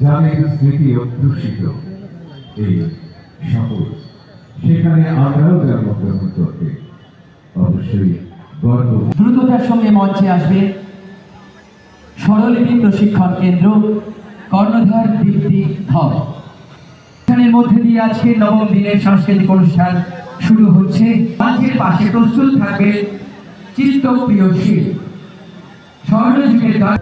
জাতির স্মৃতি অধ্যুষিত এই শহর, সেখানে আমরাও জন্মগ্রহণ করতে অবশ্যই গর্ব। দ্রুততার সঙ্গে মঞ্চে আসবে স্বরলিপি প্রশিক্ষণ কেন্দ্র কর্ণধার দীপ্তি ধর। অনুষ্ঠানের মধ্যে দিয়ে আজকে নবম দিনের সাংস্কৃতিক অনুষ্ঠান শুরু হচ্ছে। মঞ্চের পাশে প্রস্তুত থাকবে চিত্তপ্রিয় শিল্পী স্বর্ণযুগের গান।